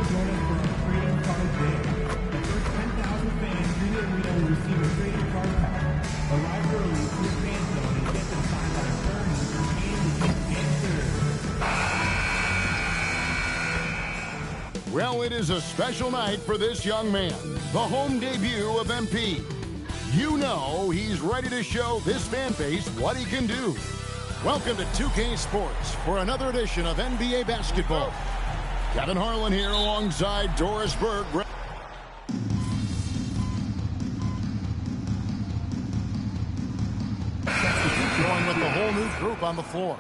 join us for our trading card day. The first 10,000 fans in the arena will receive a trading card pack. Arrive early to the fan zone and get them signed by attorneys, candidates, and servers. Well, it is a special night for this young man. The home debut of MP. You know he's ready to show this fan base what he can do. Welcome to 2K Sports for another edition of NBA basketball. Kevin Harlan here alongside Doris Burke. Going with the whole new group on the floor.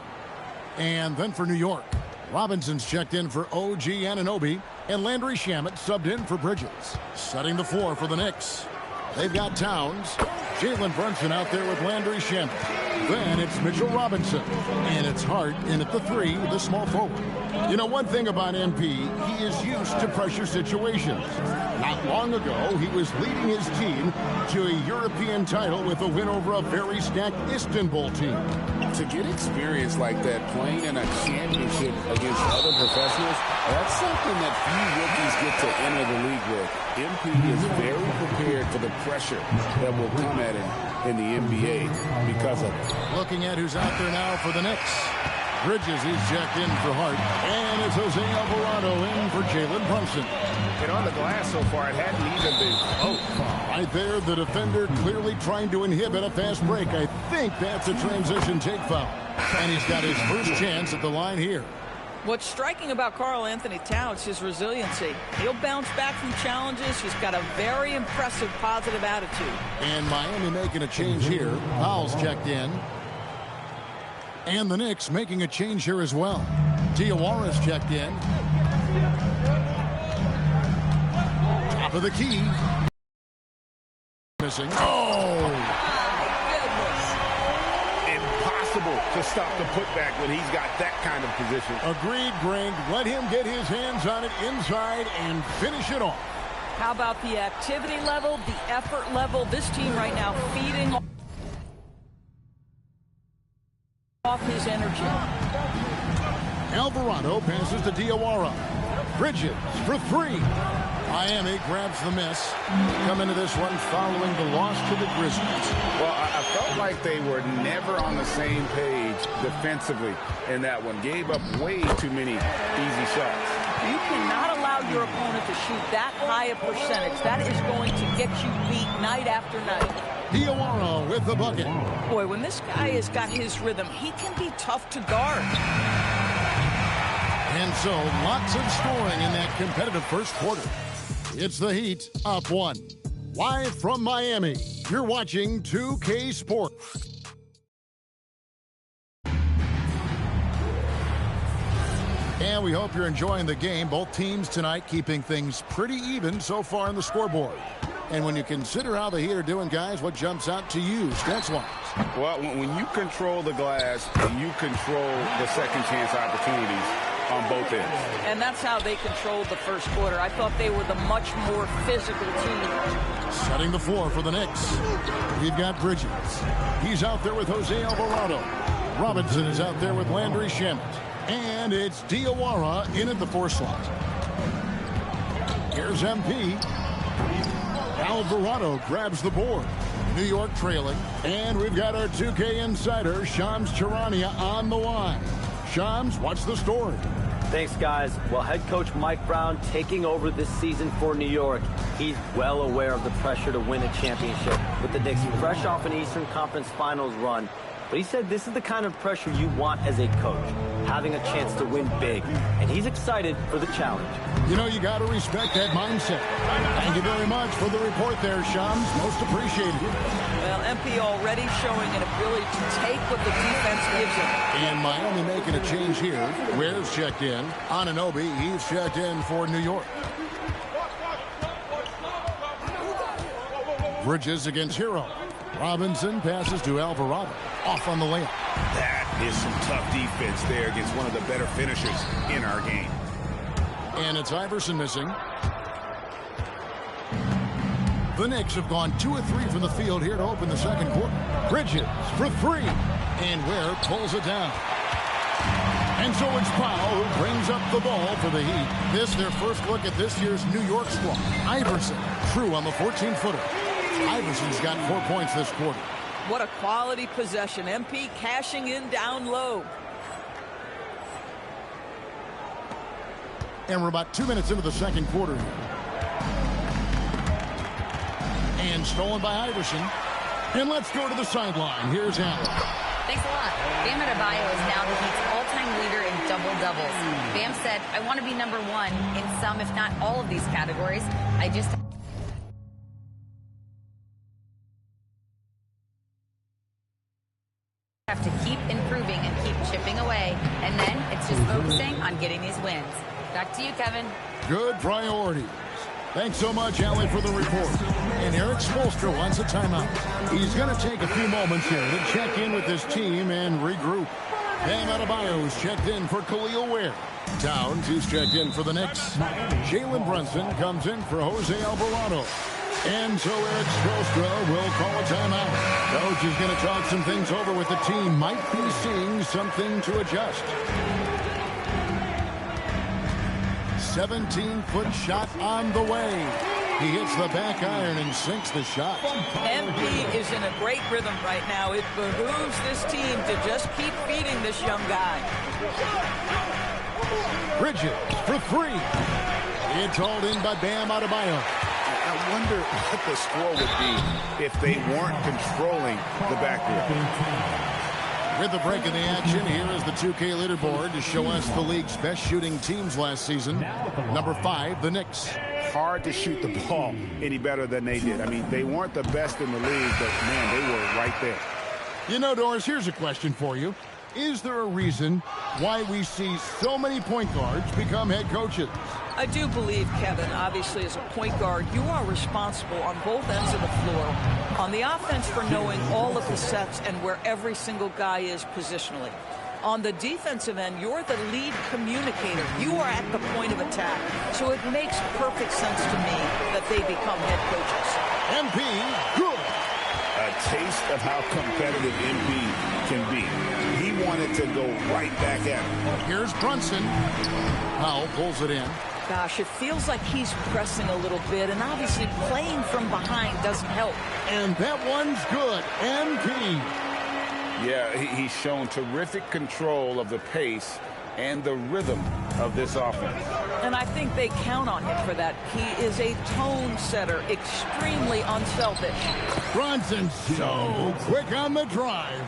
And then for New York, Robinson's checked in for OG Anunoby, and Landry Shamet subbed in for Bridges. Setting the floor for the Knicks. They've got Towns, Jalen Brunson out there with Landry Shamet. Then it's Mitchell Robinson, and it's Hart in at the 3, the small forward. You know, one thing about MP, he is used to pressure situations. Not long ago, he was leading his team to a European title with a win over a very stacked Istanbul team. To get experience like that, playing in a championship against other professionals, that's something that few rookies get to enter the league with. MP is very prepared for the pressure that will come at him in the NBA because of it. Looking at who's out there now for the Knicks. Bridges, he's checked in for Hart. And it's Jose Alvarado in for Jalen Brunson. And on the glass so far, it hadn't even been close. Right there, the defender clearly trying to inhibit a fast break. I think that's a transition take foul. And he's got his first chance at the line here. What's striking about Karl-Anthony Towns is his resiliency. He'll bounce back from challenges. He's got a very impressive positive attitude. And Miami making a change here. Powell's checked in. And the Knicks making a change here as well. Diawara's checked in. Top of the key. Missing. Oh! Impossible to stop the putback when he's got that kind of position. Agreed, Greg. Let him get his hands on it inside and finish it off. How about the activity level, the effort level? This team right now feeding off his energy. Alvarado passes to Diawara. Bridges for 3. Miami grabs the miss. Come into this one following the loss to the Grizzlies. Well, I felt like they were never on the same page defensively in that one. Gave up way too many easy shots. You cannot allow your opponent to shoot that high a percentage. That is going to get you beat night after night. Diawara with the bucket. Boy, when this guy has got his rhythm, he can be tough to guard. And so, lots of scoring in that competitive first quarter. It's the Heat up 1. Live from Miami, you're watching 2K Sports. And we hope you're enjoying the game. Both teams tonight keeping things pretty even so far on the scoreboard. And when you consider how the Heat are doing, guys, what jumps out to you, stats-wise? Well, when you control the glass, you control the second chance opportunities on both ends. And that's how they controlled the first quarter. I thought they were the much more physical team. Setting the floor for the Knicks. We've got Bridges. He's out there with Jose Alvarado. Robinson is out there with Landry Shamet. And it's Diawara in at the 4 slot. Here's MP. Alvarado grabs the board. New York trailing. And we've got our 2K insider, Shams Charania, on the line. Shams, what's the story? Thanks, guys. Well, head coach Mike Brown taking over this season for New York. He's well aware of the pressure to win a championship, with the Knicks fresh off an Eastern Conference Finals run. But he said this is the kind of pressure you want as a coach, having a chance to win big. And he's excited for the challenge. You know, you got to respect that mindset. Thank you very much for the report there, Shams. Most appreciated. Well, MP already showing an ability to take what the defense gives him. And Miami making a change here. Ware's checked in. Anunoby, he's checked in for New York. Bridges against Hero. Robinson passes to Alvarado. Off on the layup. That is some tough defense there against one of the better finishers in our game. And it's Iverson missing. The Knicks have gone 2 of 3 from the field here to open the second quarter. Bridges for 3. And Ware pulls it down. And so it's Powell who brings up the ball for the Heat. This their first look at this year's New York squad. Iverson, through on the 14-footer. Iverson's got 4 points this quarter. What a quality possession. MP cashing in down low. And we're about 2 minutes into the second quarter here. And stolen by Iverson. And let's go to the sideline. Here's Allen. Thanks a lot. Bam Adebayo is now the Heat's all-time leader in double-doubles. Bam said, I want to be number one in some, if not all of these categories. I just have to keep improving and keep chipping away. And then it's just focusing on getting these wins. Back to you, Kevin. Good priorities. Thanks so much, Allie, for the report. And Eric Spoelstra wants a timeout. He's going to take a few moments here to check in with his team and regroup. Bam Adebayo's checked in for Khalil Ware. Towns, who's checked in for the Knicks. Jalen Brunson comes in for Jose Alvarado. And so Eric Spoelstra will call a timeout. Coach is going to talk some things over with the team. Might be seeing something to adjust. 17-foot shot on the way. He hits the back iron and sinks the shot. MP is in a great rhythm right now. It behooves this team to just keep feeding this young guy. Bridges for three. It's hauled in by Bam Adebayo. I wonder what the score would be if they weren't controlling the backboard. With the break in the action, here is the 2K leaderboard to show us the league's best shooting teams last season. Number 5, the Knicks. Hard to shoot the ball any better than they did. I mean, they weren't the best in the league, but, man, they were right there. You know, Doris, here's a question for you. Is there a reason why we see so many point guards become head coaches? I do believe, Kevin, obviously as a point guard, you are responsible on both ends of the floor. On the offense for knowing all of the sets and where every single guy is positionally. On the defensive end, you're the lead communicator. You are at the point of attack. So it makes perfect sense to me that they become head coaches. MP, good. A taste of how competitive MP can be. He wanted to go right back at him. Here's Brunson. Powell pulls it in. Gosh, it feels like he's pressing a little bit, and obviously playing from behind doesn't help. And that one's good. MP. Yeah, he's shown terrific control of the pace and the rhythm of this offense. And I think they count on him for that. He is a tone setter, extremely unselfish. Brunson so quick on the drive.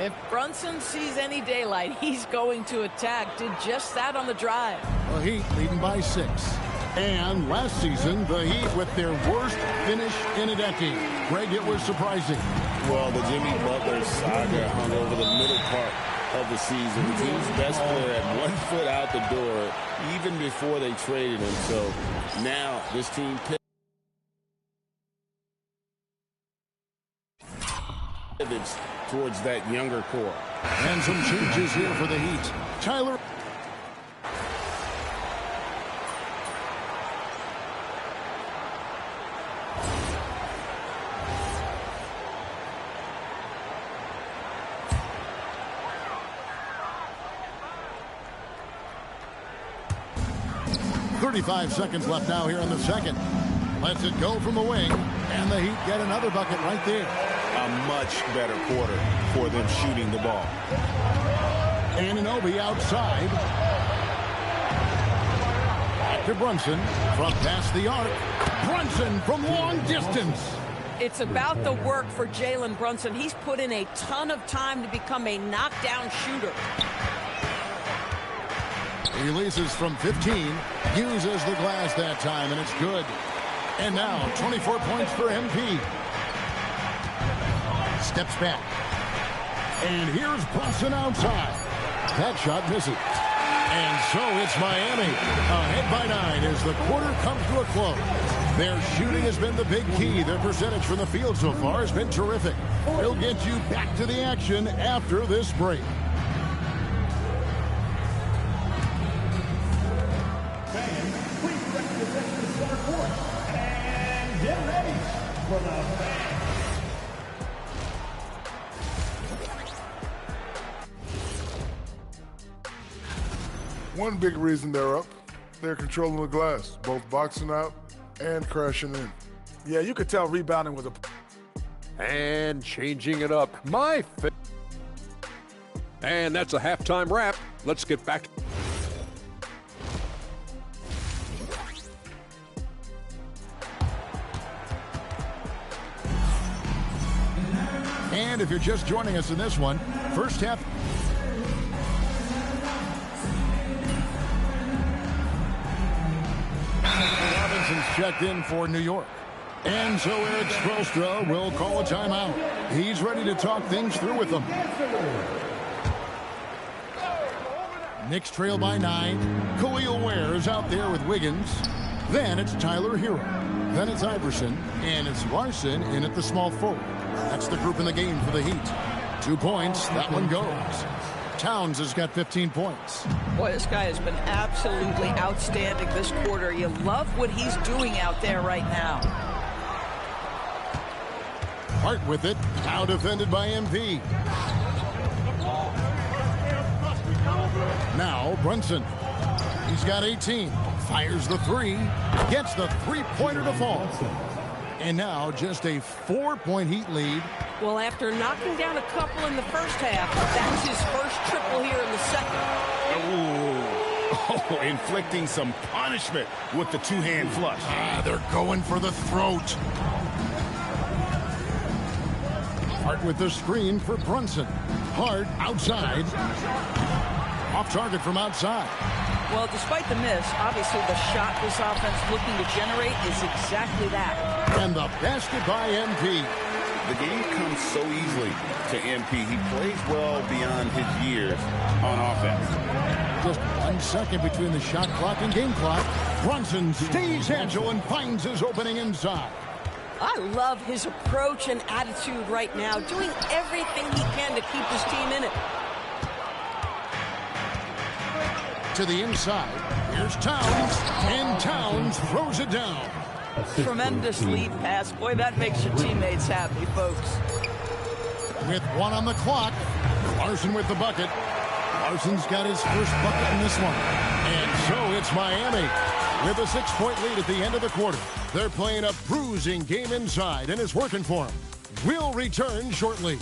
If Brunson sees any daylight, he's going to attack. Did just that on the drive. The Heat leading by 6. And last season, the Heat with their worst finish in a decade. Greg, it was surprising. Well, the Jimmy Butler saga hung over the middle part of the season. The team's best player had 1 foot out the door even before they traded him. So now this team pivots towards that younger core. And some changes here for the Heat. Tyler. .35 seconds left now here in the second. Lets it go from the wing. And the Heat get another bucket right there. A much better quarter for them shooting the ball. Anunoby outside. Back to Brunson from past the arc. Brunson from long distance. It's about the work for Jalen Brunson. He's put in a ton of time to become a knockdown shooter. Releases from 15. Uses the glass that time, and it's good. And now 24 points for MP. Steps back. And here's Brunson outside. That shot misses. And so it's Miami. Ahead by 9 as the quarter comes to a close. Their shooting has been the big key. Their percentage from the field so far has been terrific. We'll get you back to the action after this break. One big reason they're up, they're controlling the glass, both boxing out and crashing in. Yeah, you could tell rebounding was a... And changing it up. And that's a halftime wrap. Let's get back. And if you're just joining us in this one, first half. Robinson's checked in for New York. And so Erik Spoelstra will call a timeout. He's ready to talk things through with them. Knicks trail by 9. Khalil Ware is out there with Wiggins. Then it's Tyler Hero. Then it's Iverson. And it's Larson in at the small forward. That's the group in the game for the Heat. 2 points. That one goes. Towns has got 15 points. Boy, this guy has been absolutely outstanding this quarter. You love what he's doing out there right now. Hart with it. Now defended by MP. Now Brunson. He's got 18. Fires the 3. Gets the three-pointer to fall. And now just a 4-point Heat lead. Well, after knocking down a couple in the first half, that's his first triple here in the second. Oh, inflicting some punishment with the two-hand flush. They're going for the throat. Hart with the screen for Brunson. Hart outside. Off target from outside. Well, despite the miss, obviously the shot this offense looking to generate is exactly that. And the basket by MP. The game comes so easily to MP. He plays well beyond his years on offense. Just 1 second between the shot clock and game clock. Brunson stays agile and finds his opening inside. I love his approach and attitude right now, doing everything he can to keep his team in it. To the inside. Here's Towns. And Towns throws it down. Tremendous lead pass. Boy, that makes your teammates happy, folks. With 1 on the clock, Larson with the bucket. Larson's got his first bucket in this one. And so it's Miami with a 6-point lead at the end of the quarter. They're playing a bruising game inside, and it's working for them. We'll return shortly.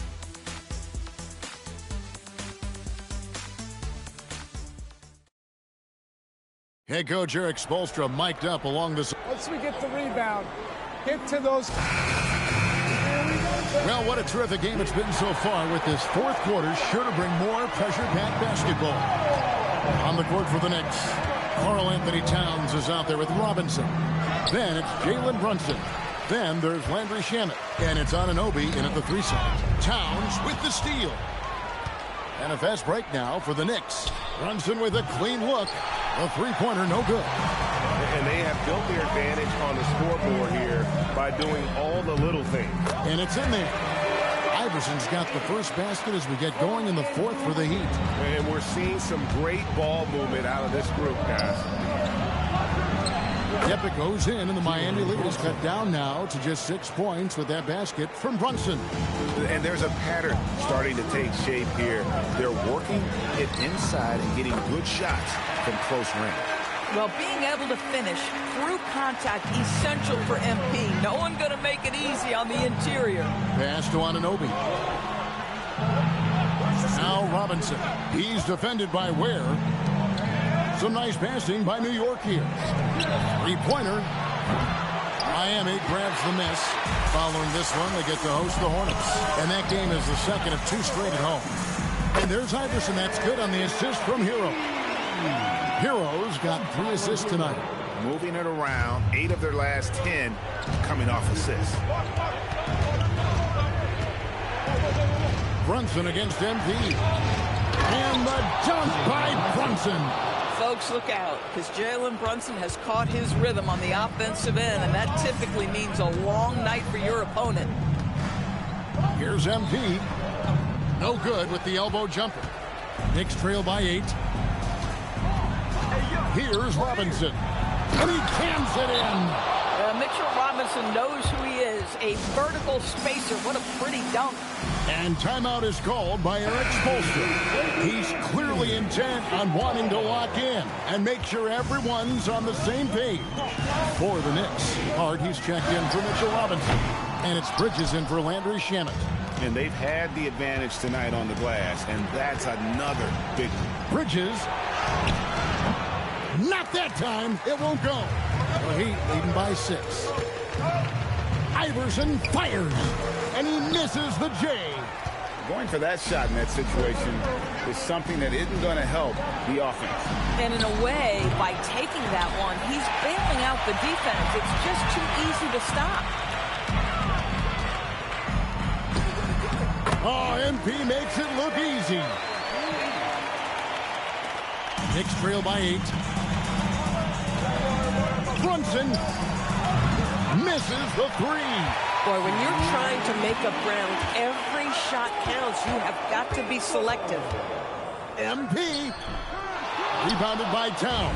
Head coach Erik Spoelstra mic'd up along this. Once we get the rebound, get to those... Well, what a terrific game it's been so far, with this fourth quarter sure to bring more pressure-packed basketball. On the court for the Knicks, Karl-Anthony Towns is out there with Robinson. Then it's Jalen Brunson. Then there's Landry Shamet. And it's Anunoby in at the 3 side. Towns with the steal. And a fast break now for the Knicks. Brunson with a clean look. A three-pointer, no good. And they have built their advantage on the scoreboard here by doing all the little things. And it's in there. Iverson's got the first basket as we get going in the fourth for the Heat. And we're seeing some great ball movement out of this group, guys. Yep, it goes in, and the Miami lead is cut down now to just 6 points with that basket from Brunson. And there's a pattern starting to take shape here. They're working it inside and getting good shots from close range. Well, being able to finish through contact, essential for MP. No one going to make it easy on the interior. Pass to Anunoby. Now Robinson. He's defended by Ware. Some nice passing by New York here. Three-pointer. Miami grabs the miss. Following this one, they get to host the Hornets. And that game is the second of 2 straight at home. And there's Iverson. That's good on the assist from Hero. Hero's got 3 assists tonight. Moving it around, 8 of their last 10 coming off assists. Brunson against MP. And the dunk by Brunson. Folks, look out, because Jalen Brunson has caught his rhythm on the offensive end, and that typically means a long night for your opponent. Here's MP. No good with the elbow jumper. Knicks trail by 8. Here's Robinson. And he cams it in. Mitchell Robinson knows who he is, a vertical spacer. What a pretty dunk. And timeout is called by Eric Spoelstra. He's clearly intent on wanting to lock in and make sure everyone's on the same page. For the Knicks, he's checked in for Mitchell Robinson. And it's Bridges in for Landry Shamet. And they've had the advantage tonight on the glass, and that's another big one. Bridges. Not that time. It won't go. The Heat leading by 6. Iverson fires, and he misses the J. Going for that shot in that situation is something that isn't going to help the offense. And in a way, by taking that one, he's bailing out the defense. It's just too easy to stop. Oh, MP makes it look easy. Knicks trail by 8. Brunson misses the 3. Boy, when you're trying to make up ground, every shot counts. You have got to be selective. MP rebounded by Town.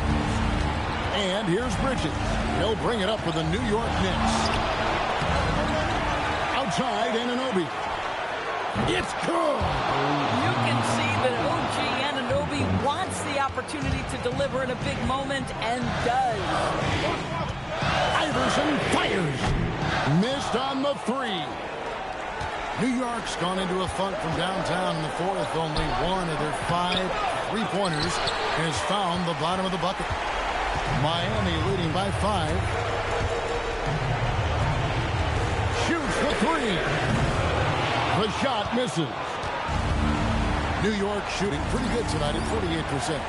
And here's Bridges. He'll bring it up for the New York Knicks. Outside, Anunoby. It's good. You can see that OG Anunoby wants the opportunity to deliver in a big moment and does. Iverson fires. Missed on the 3. New York's gone into a funk from downtown in the 4th. Only one of their 5 3-pointers has found the bottom of the bucket. Miami leading by 5. Shoots the 3. The shot misses. New York shooting pretty good tonight at 48%.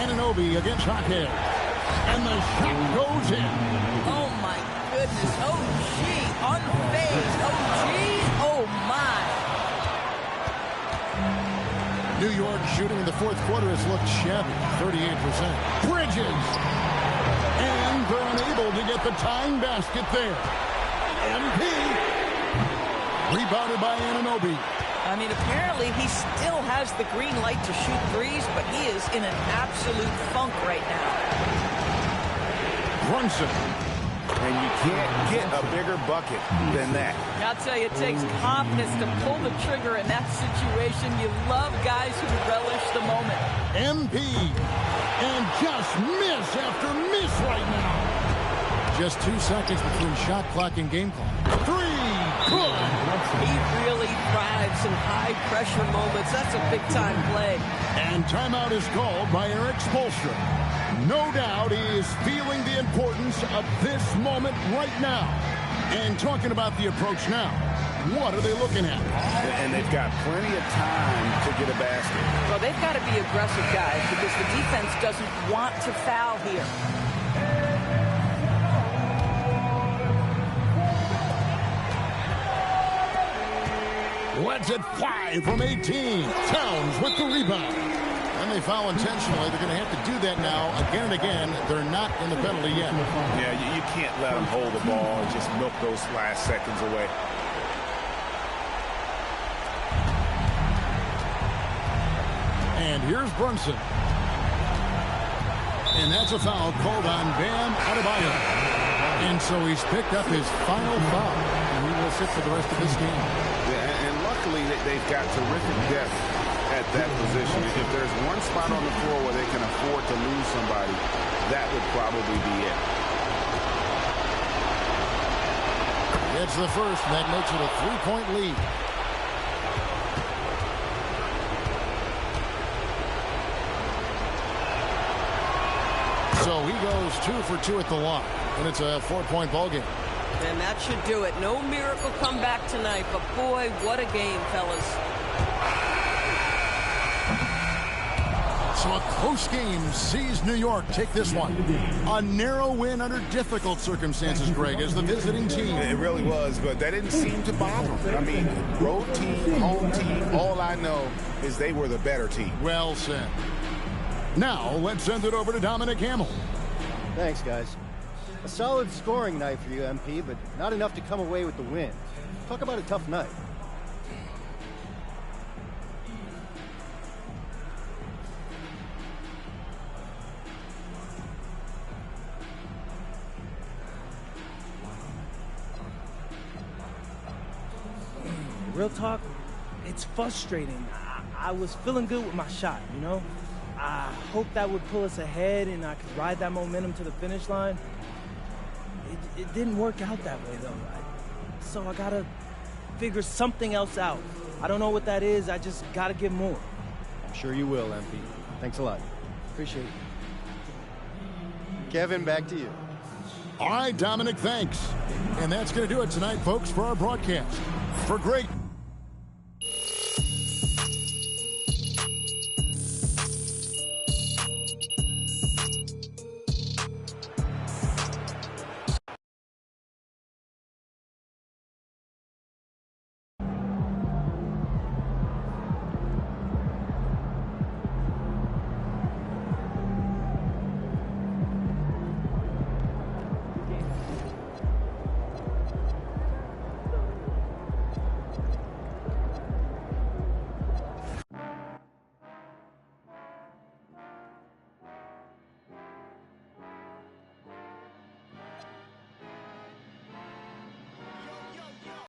Anunoby against Hackett. And the shot goes in. Oh, my goodness. OG, unfazed. OG, oh, my. New York shooting in the 4th quarter has looked shabby. 38%. Bridges. And they're unable to get the tying basket there. MP. Rebounded by Anunoby. I mean, apparently he still has the green light to shoot threes, but he is in an absolute funk right now. Brunson. And you can't get a bigger bucket than that. I'll tell you, it takes confidence to pull the trigger in that situation. You love guys who relish the moment. MP. And just miss after miss right now. Just 2 seconds between shot clock and game clock. 3. Good. He really thrives in high-pressure moments. That's a big-time play. And timeout is called by Eric Spoelstra. No doubt he is feeling the importance of this moment right now. And talking about the approach now, what are they looking at? And they've got plenty of time to get a basket. Well, they've got to be aggressive, guys, because the defense doesn't want to foul here. Let's it fly from 18. Towns with the rebound. And they foul intentionally. They're going to have to do that now again and again. They're not in the penalty yet. Yeah, you can't let them hold the ball and just milk those last seconds away. And here's Brunson. And that's a foul called on Bam Adebayo. And so he's picked up his final foul. And he will sit for the rest of this game. Yeah, and luckily they've got terrific depth at that position. If there's one spot on the floor where they can afford to lose somebody, that would probably be it. It's the first, and that makes it a 3-point lead. So he goes 2 for 2 at the line, and it's a 4-point ball game. And that should do it. No miracle comeback tonight, but boy, what a game, fellas. So a close game sees New York take this one. A narrow win under difficult circumstances, Greg, as the visiting team. It really was, but that didn't seem to bother them. I mean, road team, home team, all I know is they were the better team. Well said. Now, let's send it over to Dominic Hamill. Thanks, guys. A solid scoring night for you, MP, but not enough to come away with the win. Talk about a tough night. real talk, it's frustrating. I was feeling good with my shot, you know? I hoped that would pull us ahead and I could ride that momentum to the finish line. It didn't work out that way, though. So I gotta figure something else out. I don't know what that is. I just gotta give more. I'm sure you will, MP. Thanks a lot. Appreciate it. Kevin, back to you. All right, Dominic, thanks. And that's going to do it tonight, folks, for our broadcast. For great